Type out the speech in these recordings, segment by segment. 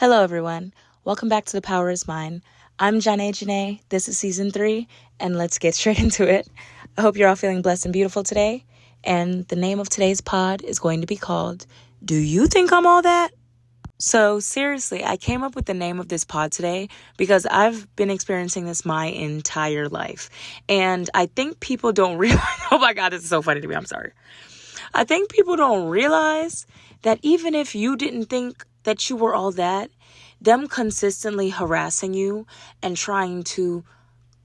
Hello, everyone. Welcome back to The Power is Mine. I'm Zhanae. This is season 3, and let's get straight into it. I hope you're all feeling blessed and beautiful today. And the name of today's pod is going to be called, Do You Think I'm All That? So seriously, I came up with the name of this pod today because I've been experiencing this my entire life. And I think people don't realize, oh my God, this is so funny to me. I'm sorry. I think people don't realize that even if you didn't think that you were all that, them consistently harassing you and trying to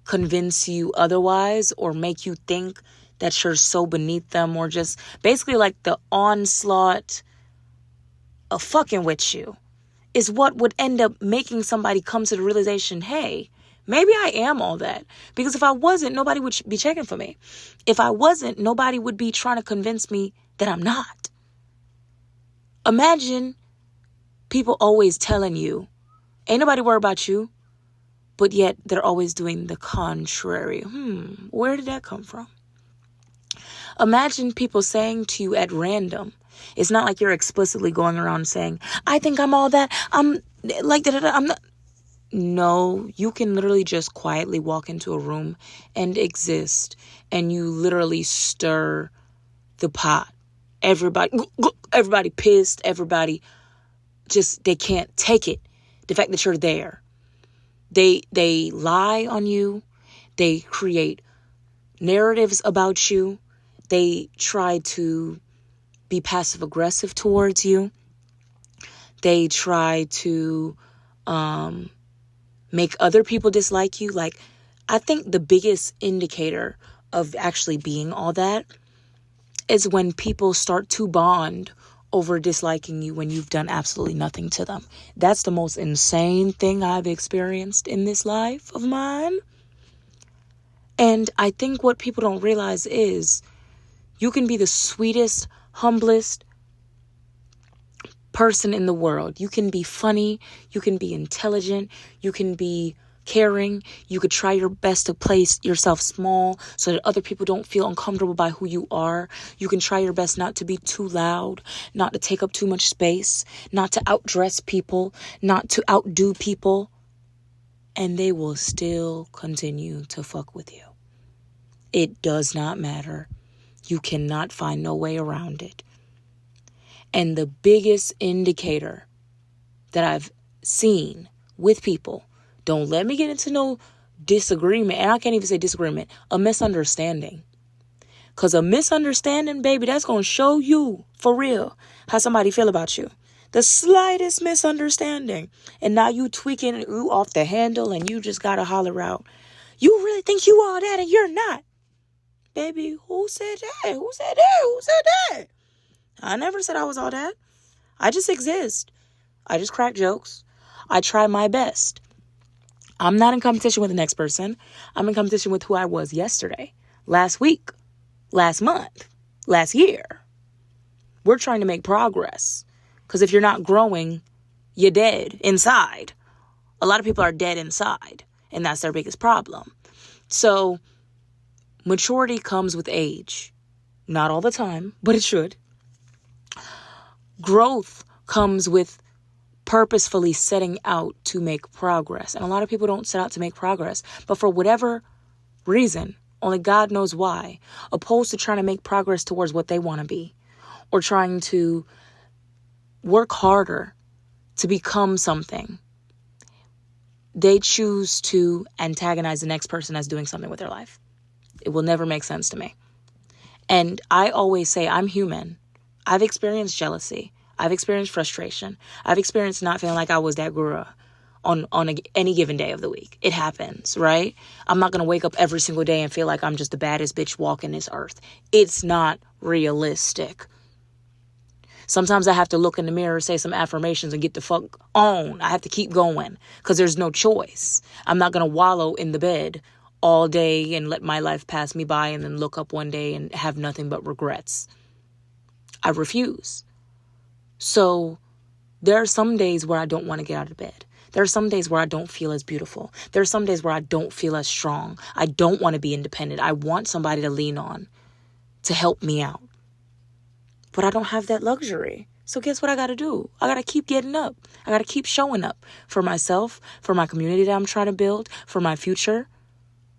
convince you otherwise or make you think that you're so beneath them, or just basically like the onslaught of fucking with you, is what would end up making somebody come to the realization, hey, maybe I am all that. Because if I wasn't, nobody would be checking for me. If I wasn't, nobody would be trying to convince me that I'm not. Imagine people always telling you, ain't nobody worried about you, but yet they're always doing the contrary. Where did that come from? Imagine people saying to you at random, it's not like you're explicitly going around saying, I think I'm all that, I'm like, I'm not. No, you can literally just quietly walk into a room and exist, and you literally stir the pot. Everybody pissed, everybody just, they can't take it. The fact that you're there. They lie on you. They create narratives about you. They try to be passive aggressive towards you. They try to make other people dislike you. Like, I think the biggest indicator of actually being all that is when people start to bond over disliking you when you've done absolutely nothing to them. That's the most insane thing I've experienced in this life of mine. And I think what people don't realize is you can be the sweetest, humblest person in the world. You can be funny. You can be intelligent. You can be caring. You could try your best to place yourself small so that other people don't feel uncomfortable by who you are. You can try your best not to be too loud, not to take up too much space, not to outdress people, not to outdo people, and they will still continue to fuck with you. It does not matter. You cannot find no way around it. And the biggest indicator that I've seen with people, don't let me get into no disagreement. And I can't even say disagreement, a misunderstanding. Because a misunderstanding, baby, that's going to show you for real how somebody feel about you. The slightest misunderstanding. And now you tweaking you off the handle and you just got to holler out, you really think you all that and you're not. Baby, who said that? Who said that? Who said that? I never said I was all that. I just exist. I just crack jokes. I try my best. I'm not in competition with the next person. I'm in competition with who I was yesterday, last week, last month, last year. We're trying to make progress. Because if you're not growing, you're dead inside. A lot of people are dead inside. And that's their biggest problem. So maturity comes with age. Not all the time, but it should. Growth comes with purposefully setting out to make progress. And a lot of people don't set out to make progress. But for whatever reason, only God knows why, opposed to trying to make progress towards what they want to be, or trying to work harder to become something, they choose to antagonize the next person that's doing something with their life. It will never make sense to me. And I always say I'm human. I've experienced jealousy. I've experienced frustration. I've experienced not feeling like I was that girl on any given day of the week. It happens, right? I'm not going to wake up every single day and feel like I'm just the baddest bitch walking this earth. It's not realistic. Sometimes I have to look in the mirror, say some affirmations, and get the fuck on. I have to keep going because there's no choice. I'm not going to wallow in the bed all day and let my life pass me by and then look up one day and have nothing but regrets. I refuse. So there are some days where I don't want to get out of bed. There are some days where I don't feel as beautiful. There are some days where I don't feel as strong. I don't want to be independent. I want somebody to lean on to help me out. But I don't have that luxury So guess what I got to do? I got to keep getting up. I got to keep showing up for myself, for my community that I'm trying to build, for my future,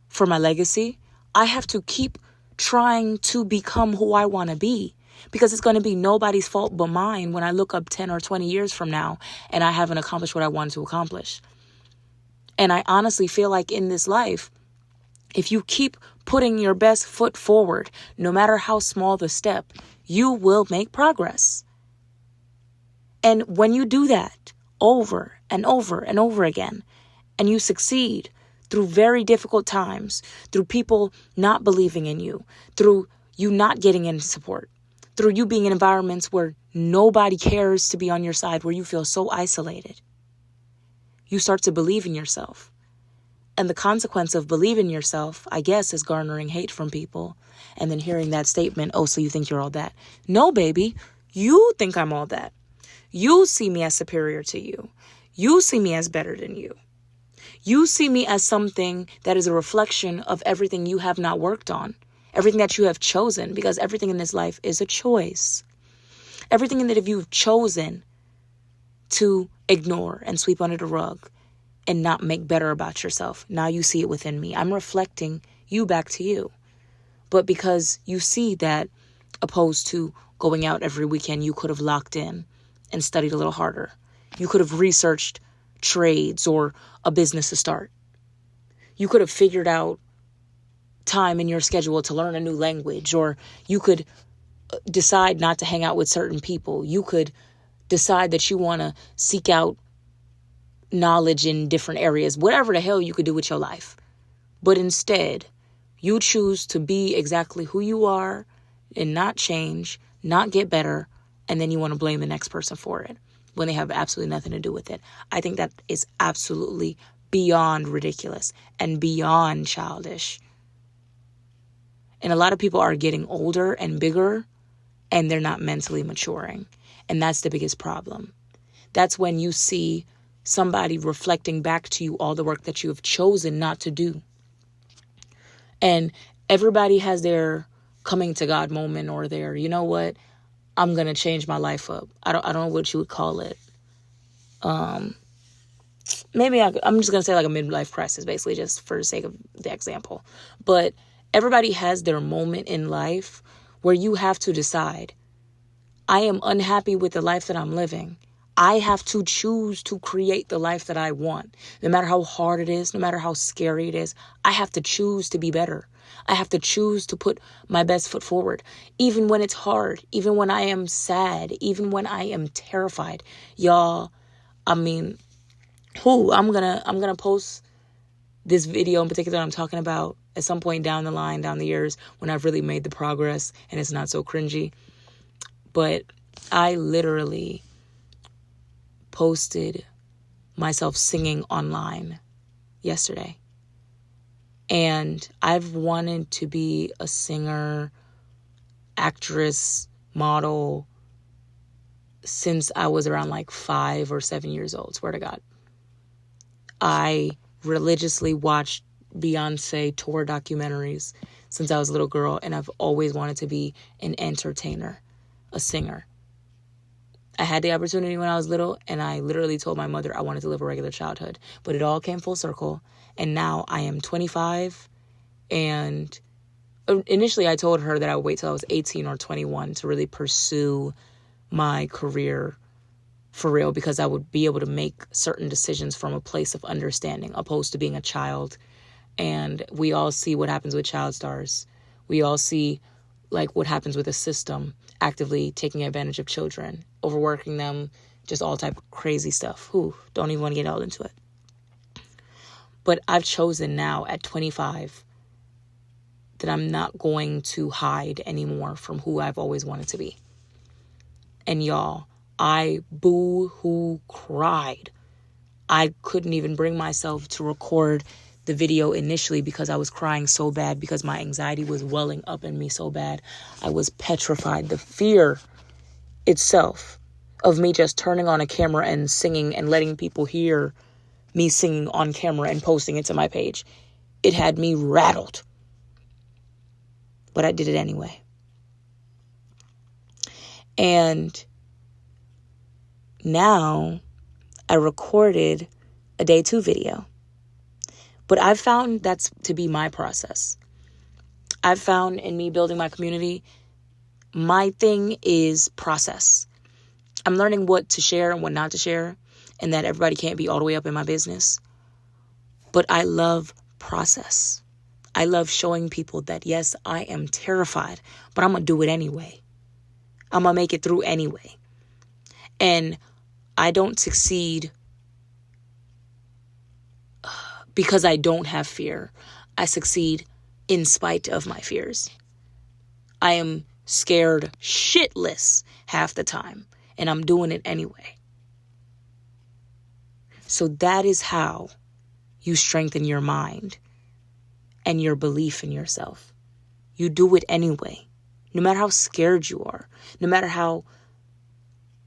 for my legacy. I have to keep trying to become who I want to be, because it's going to be nobody's fault but mine when I look up 10 or 20 years from now and I haven't accomplished what I wanted to accomplish. And I honestly feel like in this life, if you keep putting your best foot forward, no matter how small the step, you will make progress. And when you do that over and over and over again, and you succeed through very difficult times, through people not believing in you, through you not getting any support, through you being in environments where nobody cares to be on your side, where you feel so isolated, you start to believe in yourself. And the consequence of believing yourself, I guess, is garnering hate from people and then hearing that statement, oh, so you think you're all that. No, baby, you think I'm all that. You see me as superior to you. You see me as better than you. You see me as something that is a reflection of everything you have not worked on, everything that you have chosen, because everything in this life is a choice. Everything that you've chosen to ignore and sweep under the rug and not make better about yourself, now you see it within me. I'm reflecting you back to you. But because you see that, opposed to going out every weekend, you could have locked in and studied a little harder. You could have researched trades or a business to start. You could have figured out time in your schedule to learn a new language, or you could decide not to hang out with certain people. You could decide that you want to seek out knowledge in different areas, whatever the hell you could do with your life. But instead, you choose to be exactly who you are and not change, not get better, and then you want to blame the next person for it when they have absolutely nothing to do with it. I think that is absolutely beyond ridiculous and beyond childish. And a lot of people are getting older and bigger, and they're not mentally maturing. And that's the biggest problem. That's when you see somebody reflecting back to you all the work that you have chosen not to do. And everybody has their coming to God moment, or their, you know what, I'm going to change my life up. I don't know what you would call it. Maybe I'm just going to say like a midlife crisis, basically, just for the sake of the example. But everybody has their moment in life where you have to decide, I am unhappy with the life that I'm living. I have to choose to create the life that I want. No matter how hard it is, no matter how scary it is, I have to choose to be better. I have to choose to put my best foot forward, even when it's hard, even when I am sad, even when I am terrified. Y'all, I mean, I'm gonna post this video in particular that I'm talking about at some point down the line, down the years, when I've really made the progress and it's not so cringy. But I literally posted myself singing online yesterday. And I've wanted to be a singer, actress, model since I was around like 5 or 7 years old, swear to God. I religiously watched Beyonce tour documentaries since I was a little girl, and I've always wanted to be an entertainer, a singer. I had the opportunity when I was little, and I literally told my mother I wanted to live a regular childhood. But it all came full circle, and now I am 25, and initially I told her that I would wait till I was 18 or 21 to really pursue my career for real, because I would be able to make certain decisions from a place of understanding, opposed to being a child. And we all see what happens with child stars. We all see like what happens with a system actively taking advantage of children, overworking them, just all type of crazy stuff. Don't even want to get all into it. But I've chosen now at 25 that I'm not going to hide anymore from who I've always wanted to be. And y'all, I boo-hoo cried. I couldn't even bring myself to record the video initially because I was crying so bad, because my anxiety was welling up in me so bad. I was petrified. The fear itself of me just turning on a camera and singing and letting people hear me singing on camera and posting it to my page, it had me rattled. But I did it anyway. And now I recorded a day 2 video. But I've found that's to be my process. I've found in me building my community, my thing is process. I'm learning what to share and what not to share, and that everybody can't be all the way up in my business. But I love process. I love showing people that, yes, I am terrified, but I'm going to do it anyway. I'm going to make it through anyway. And I don't succeed because I don't have fear. I succeed in spite of my fears. I am scared shitless half the time, and I'm doing it anyway. So that is how you strengthen your mind and your belief in yourself. You do it anyway. No matter how scared you are, no matter how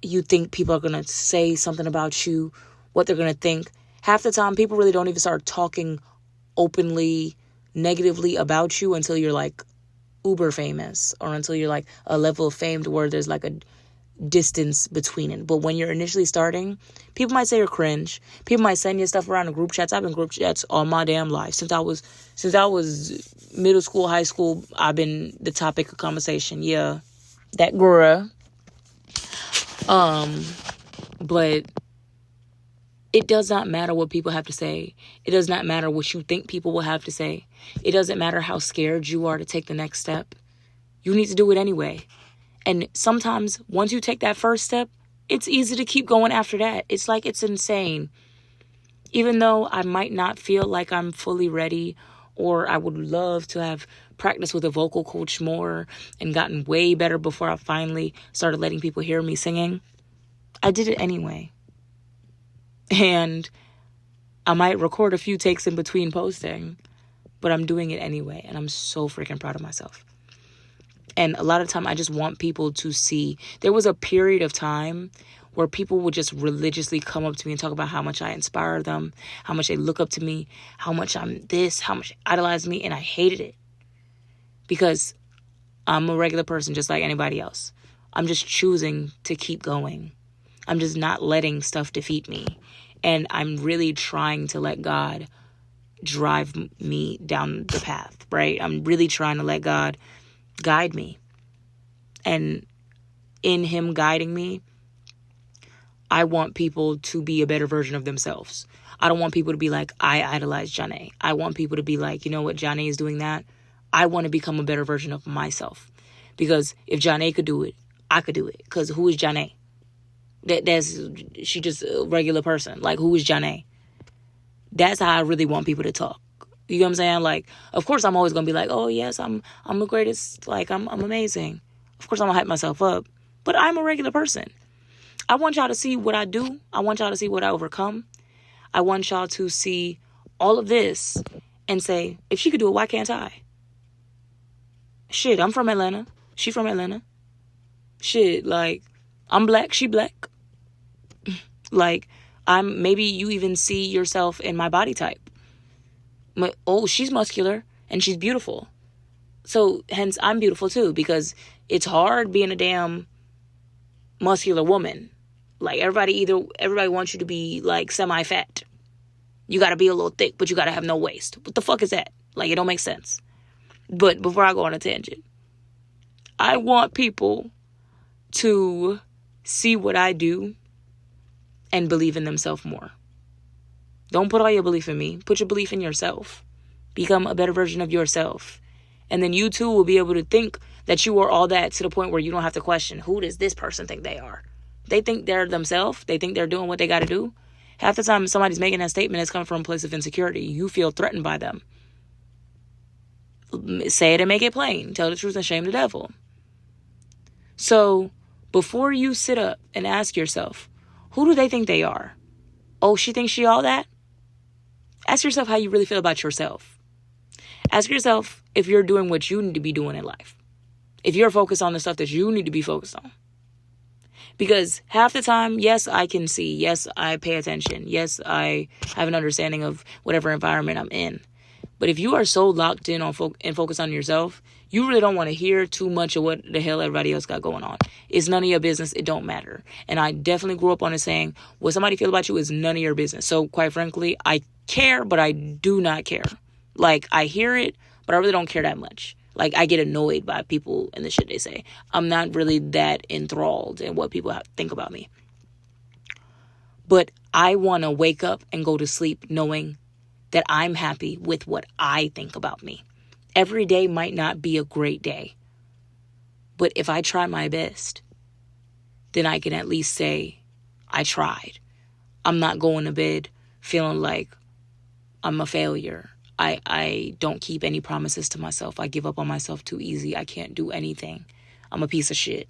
you think people are going to say something about you, what they're going to think. Half the time, people really don't even start talking openly, negatively about you until you're like uber famous, or until you're like a level of fame to where there's like a distance between it. But when you're initially starting, people might say you're cringe. People might send you stuff around in group chats. I've been in group chats all my damn life. Since I was middle school, high school, I've been the topic of conversation. Yeah, that girl. But it does not matter what people have to say. It does not matter what you think people will have to say. It doesn't matter how scared you are to take the next step. You need to do it anyway. And sometimes once you take that first step, it's easy to keep going after that. It's like, it's insane. Even though I might not feel like I'm fully ready, or I would love to have practiced with a vocal coach more and gotten way better before I finally started letting people hear me singing, I did it anyway. And I might record a few takes in between posting, but I'm doing it anyway. And I'm so freaking proud of myself. And a lot of time I just want people to see. There was a period of time where people would just religiously come up to me and talk about how much I inspire them, how much they look up to me, how much I'm this, how much they idolize me. And I hated it because I'm a regular person just like anybody else. I'm just choosing to keep going. I'm just not letting stuff defeat me. And I'm really trying to let God drive me down the path, right? I'm really trying to let God guide me. And in him guiding me, I want people to be a better version of themselves. I don't want people to be like, I idolize Zhanae. I want people to be like, you know what, Zhanae is doing that. I want to become a better version of myself. Because if Zhanae could do it, I could do it. Because who is Zhanae? She just a regular person. Like, who is Zhanae? That's how I really want people to talk. You know what I'm saying? Like, of course, I'm always going to be like, oh, yes, I'm the greatest. Like, I'm amazing. Of course, I'm going to hype myself up. But I'm a regular person. I want y'all to see what I do. I want y'all to see what I overcome. I want y'all to see all of this and say, if she could do it, why can't I? Shit, I'm from Atlanta. She from Atlanta. Shit, like, I'm black. She black. Like, maybe you even see yourself in my body type. She's muscular and she's beautiful. So hence I'm beautiful too, because it's hard being a damn muscular woman. Like, everybody wants you to be like semi-fat. You got to be a little thick, but you got to have no waist. What the fuck is that? Like, it don't make sense. But before I go on a tangent, I want people to see what I do and believe in themselves more. Don't put all your belief in me. Put your belief in yourself. Become a better version of yourself. And then you too will be able to think that you are all that, to the point where you don't have to question, who does this person think they are? They think they're themselves. They think they're doing what they got to do. Half the time somebody's making that statement, it's coming from a place of insecurity. You feel threatened by them. Say it and make it plain. Tell the truth and shame the devil. So before you sit up and ask yourself, who do they think they are? Oh, she thinks she all that? Ask yourself how you really feel about yourself. Ask yourself if you're doing what you need to be doing in life. If you're focused on the stuff that you need to be focused on. Because half the time, yes, I can see. Yes, I pay attention. Yes, I have an understanding of whatever environment I'm in. But if you are so locked in on and focused on yourself, you really don't want to hear too much of what the hell everybody else got going on. It's none of your business. It don't matter. And I definitely grew up on a saying, what somebody feel about you is none of your business. So quite frankly, I care, but I do not care. Like, I hear it, but I really don't care that much. Like, I get annoyed by people and the shit they say. I'm not really that enthralled in what people think about me. But I want to wake up and go to sleep knowing that I'm happy with what I think about me. Every day might not be a great day. But if I try my best, then I can at least say, I tried. I'm not going to bed feeling like I'm a failure. I don't keep any promises to myself. I give up on myself too easy. I can't do anything. I'm a piece of shit.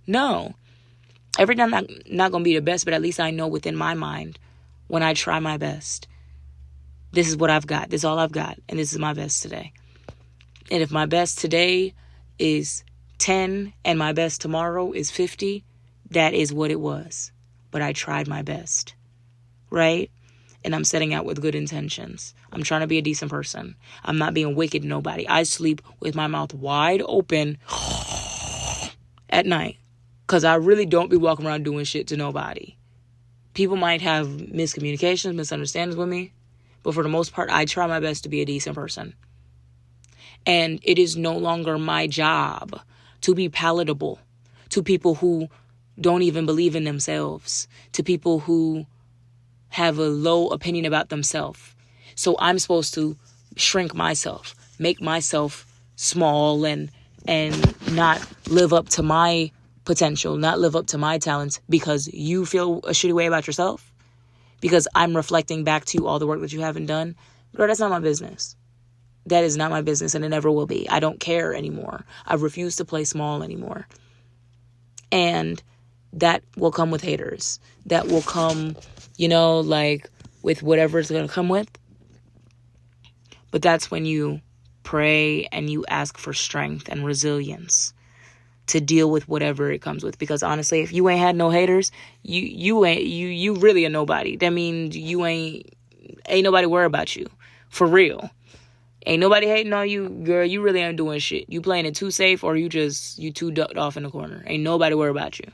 No. Every time I'm not going to be the best, but at least I know within my mind when I try my best, this is what I've got. This is all I've got. And this is my best today. And if my best today is 10 and my best tomorrow is 50, that is what it was. But I tried my best. Right? And I'm setting out with good intentions. I'm trying to be a decent person. I'm not being wicked to nobody. I sleep with my mouth wide open at night. Because I really don't be walking around doing shit to nobody. People might have miscommunications, misunderstandings with me. But for the most part, I try my best to be a decent person. And it is no longer my job to be palatable to people who don't even believe in themselves, to people who have a low opinion about themselves. So I'm supposed to shrink myself, make myself small and not live up to my potential, not live up to my talents because you feel a shitty way about yourself, because I'm reflecting back to you all the work that you haven't done. Girl, that's not my business. That is not my business, and it never will be. I don't care anymore. I refuse to play small anymore. And that will come with haters. That will come, like with whatever it's going to come with. But that's when you pray and you ask for strength and resilience to deal with whatever it comes with. Because honestly, if you ain't had no haters, you really a nobody. That means you ain't nobody worry about you. For real. Ain't nobody hating on you, girl. You really ain't doing shit. You playing it too safe, or you too ducked off in the corner. Ain't nobody worry about you.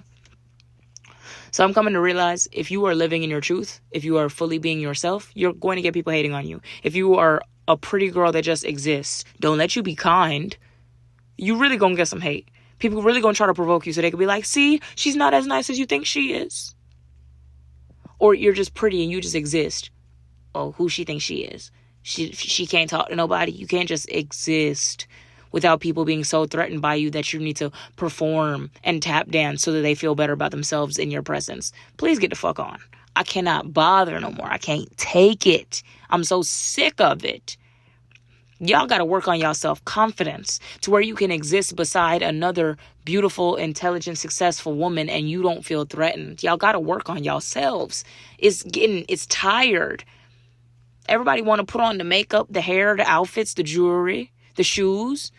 So I'm coming to realize if you are living in your truth, if you are fully being yourself, you're going to get people hating on you. If you are a pretty girl that just exists, don't let you be kind. You really gonna get some hate. People really gonna try to provoke you so they can be like, see, she's not as nice as you think she is. Or you're just pretty and you just exist. Oh, who she thinks she is. She can't talk to nobody. You can't just exist without people being so threatened by you that you need to perform and tap dance so that they feel better about themselves in your presence. Please get the fuck on. I cannot bother no more. I can't take it. I'm so sick of it. Y'all got to work on y'all self-confidence to where you can exist beside another beautiful, intelligent, successful woman and you don't feel threatened. Y'all got to work on yourselves. It's tired. Everybody want to put on the makeup, the hair, the outfits, the jewelry, the shoes.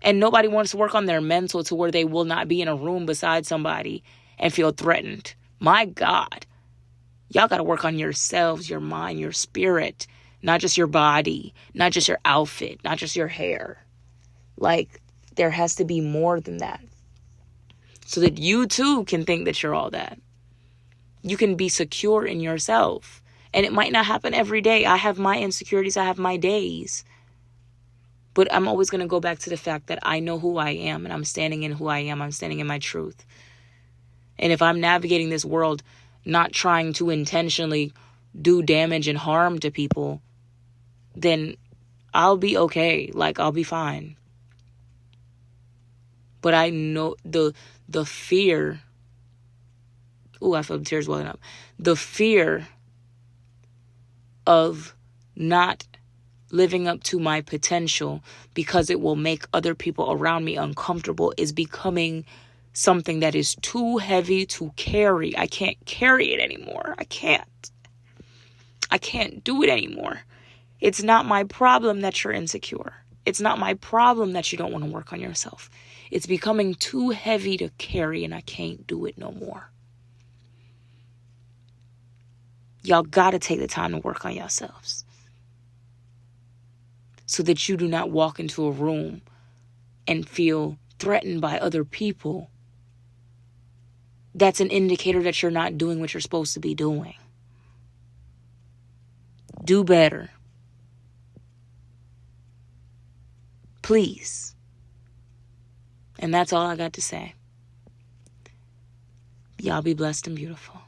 And nobody wants to work on their mental to where they will not be in a room beside somebody and feel threatened. My God. Y'all got to work on yourselves, your mind, your spirit. Not just your body. Not just your outfit. Not just your hair. Like, there has to be more than that. So that you too can think that you're all that. You can be secure in yourself. And it might not happen every day. I have my insecurities. I have my days. But I'm always going to go back to the fact that I know who I am. And I'm standing in who I am. I'm standing in my truth. And if I'm navigating this world not trying to intentionally do damage and harm to people, then I'll be okay. Like, I'll be fine. But I know the fear. Ooh, I feel the tears welling up. The fear of not living up to my potential because it will make other people around me uncomfortable is becoming something that is too heavy to carry. I can't carry it anymore. I can't do it anymore. It's not my problem that you're insecure. It's not my problem that you don't want to work on yourself. It's becoming too heavy to carry and I can't do it no more. Y'all got to take the time to work on yourselves. so that you do not walk into a room and feel threatened by other people. That's an indicator that you're not doing what you're supposed to be doing. Do better. Please. And that's all I got to say. Y'all be blessed and beautiful.